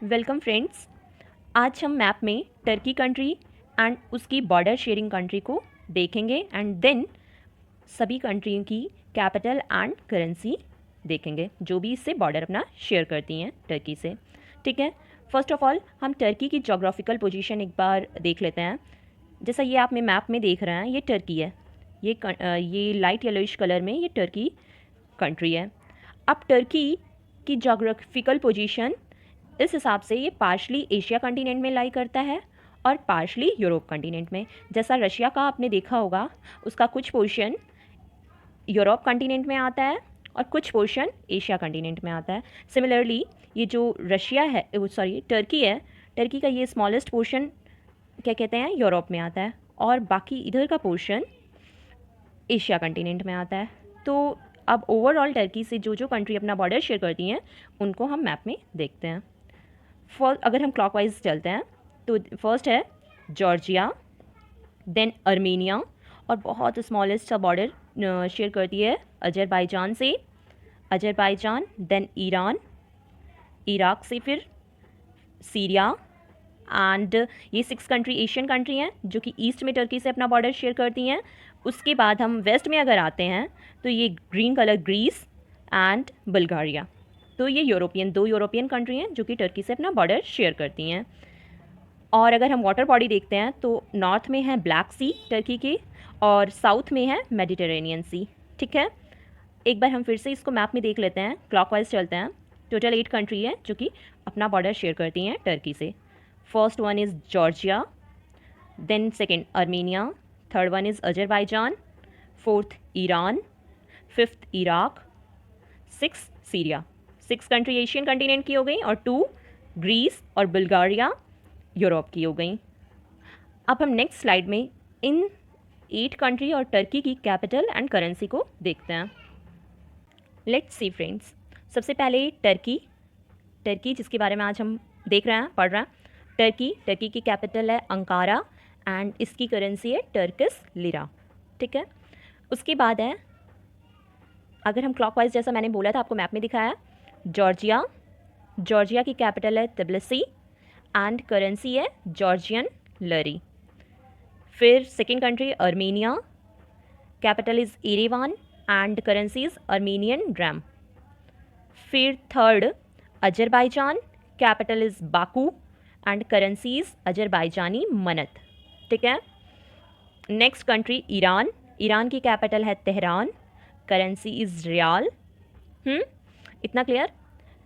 Welcome friends. आज हम map में टर्की कंट्री एंड उसकी बॉर्डर शेयरिंग कंट्री को देखेंगे एंड देन सभी कंट्रियों की कैपिटल एंड करेंसी देखेंगे जो भी इससे बॉर्डर अपना शेयर करती हैं टर्की से। ठीक है, फर्स्ट ऑफ ऑल हम टर्की की जोग्राफिकल पोजीशन एक बार देख लेते हैं। जैसा ये आप में मैप में देख रहे हैं, ये टर्की है। ये लाइट येलोइश कलर में ये टर्की कंट्री है। अब टर्की की जोग्राफिकल पोजीशन इस हिसाब से ये पार्शली एशिया कंटिनेंट में लाई करता है और पार्शली यूरोप कंटिनेंट में। जैसा रशिया का आपने देखा होगा, उसका कुछ पोर्शन यूरोप कंटिनेंट में आता है और कुछ पोर्शन एशिया कंटिनेंट में आता है। सिमिलरली ये जो रशिया है, टर्की है, टर्की का ये स्मॉलेस्ट पोर्शन क्या कहते हैं, यूरोप में आता है और बाकी इधर का पोर्शन एशिया कंटिनेंट में आता है। तो अब ओवरऑल टर्की से जो जो कंट्री अपना बॉर्डर शेयर करती हैं उनको हम मैप में देखते हैं। अगर हम क्लॉकवाइज चलते हैं तो फर्स्ट है जॉर्जिया, देन अर्मेनिया और बहुत स्मॉलेस्ट सा बॉर्डर शेयर करती है अजरबैजान से, अजरबैजान, देन ईरान, इराक से फिर सीरिया एंड ये 6 कंट्री एशियन कंट्री हैं जो कि ईस्ट में टर्की से अपना बॉर्डर शेयर करती हैं। उसके बाद हम वेस्ट में अगर आते हैं तो ये green colour Greece and Bulgaria. तो ये दो यूरोपियन कंट्री हैं जो कि टर्की से अपना बॉर्डर शेयर करती हैं। और अगर हम वाटर बॉडी देखते हैं तो नॉर्थ में है ब्लैक सी टर्की के और साउथ में है मेडिटेरेनियन सी। ठीक है, एक बार हम फिर से इसको मैप में देख लेते हैं, क्लॉकवाइज चलते हैं। टोटल 8 कंट्री है जो कि अपना बॉर्डर शेयर करती हैं टर्की से। First one is Georgia, then second Armenia, third one is Azerbaijan, fourth Iran, fifth Iraq, 6 Syria. 6 country Asian continent की हो गई और 2 ग्रीस और बुल्गारिया यूरोप की हो गई। अब हम नेक्स्ट स्लाइड में इन 8 कंट्री और टर्की की कैपिटल एंड करेंसी को देखते हैं। लेट्स सी फ्रेंड्स, सबसे पहले टर्की जिसके बारे में आज हम देख रहे हैं, पढ़ रहे हैं। टर्की की कैपिटल है अंकारा एंड इसकी करेंसी है टर्किश लिरा। ठीक है, उसके बाद है, अगर हम क्लॉकवाइज जैसा मैंने बोला था आपको मैप में दिखाया, जॉर्जिया की कैपिटल है तिब्लिसी एंड करेंसी है जॉर्जियन लरी। फिर second country Armenia, capital is Yerevan and currency is Armenian dram. फिर third Azerbaijan, capital is Baku and currency is Azerbaijani manat. ठीक है, नेक्स्ट कंट्री ईरान की capital है Tehran, currency is rial. इतना clear.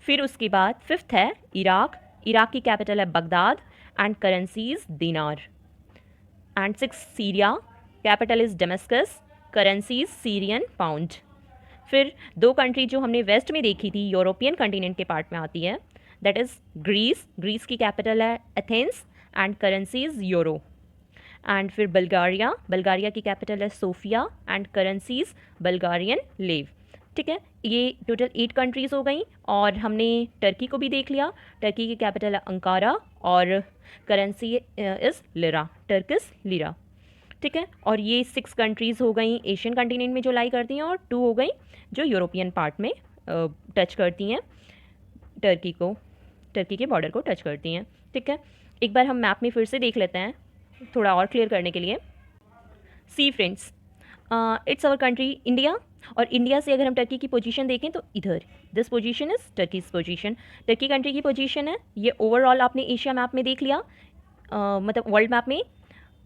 फिर उसके बाद फिफ्थ है इराक की कैपिटल है Baghdad and currency is dinar. And 6 Syria, capital is Damascus, currency is Syrian pound. फिर 2 कंट्री जो हमने वेस्ट में देखी थी, यूरोपियन कंटिनेंट के पार्ट में आती है, दैट इज़ ग्रीस की कैपिटल है Athens and currency is euro. And फिर बल्गारिया की कैपिटल है सोफिया एंड करेंसीज बल्गारियन लेव। ठीक है, ये टोटल 8 कंट्रीज़ हो गई और हमने टर्की को भी देख लिया। टर्की की कैपिटल है अंकारा और currency is lira, Turkish lira. ठीक है, और ये 6 कंट्रीज़ हो गई एशियन कंटिनेंट में जो लाई करती हैं और 2 हो गई जो यूरोपियन पार्ट में टच करती हैं टर्की के बॉर्डर को टच करती हैं। ठीक है, एक बार हम मैप में फिर से देख लेते हैं थोड़ा और क्लियर करने के लिए। See friends, it's our country India, और इंडिया से अगर हम टर्की की पोजीशन देखें तो इधर this position is Turkey's position. Turkey country की पोजीशन है ये। ओवरऑल आपने एशिया मैप में देख लिया, मतलब वर्ल्ड मैप में।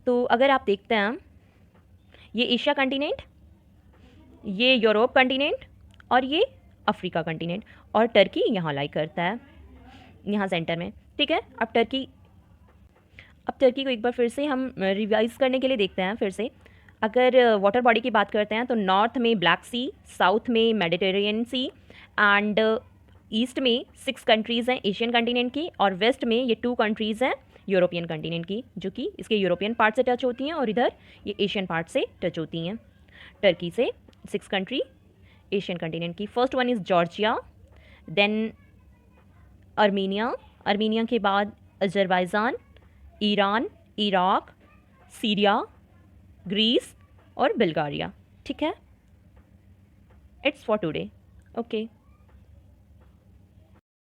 तो अगर आप देखते हैं, ये एशिया कंटिनेंट, ये यूरोप कंटिनेंट और ये अफ्रीका कंटिनेंट, और टर्की यहाँ लाई करता है, यहाँ सेंटर में। ठीक है, अब टर्की को एक बार फिर से हम रिवाइज करने के लिए देखते हैं फिर से। अगर वाटर बॉडी की बात करते हैं तो नॉर्थ में ब्लैक सी, साउथ में मेडिटेरेनियन सी एंड ईस्ट में 6 कंट्रीज़ हैं एशियन कंटिनेंट की और वेस्ट में ये 2 कंट्रीज़ हैं यूरोपियन कंटिनेंट की जो कि इसके यूरोपियन पार्ट से टच होती हैं और इधर ये एशियन पार्ट से टच होती हैं। टर्की से 6 कंट्री एशियन कंटिनेंट की। First one is Georgia, then Armenia के बाद Azerbaijan, Iran, Iraq, Syria, Greece और बुल्गारिया। ठीक है, इट्स फॉर टुडे। ओके।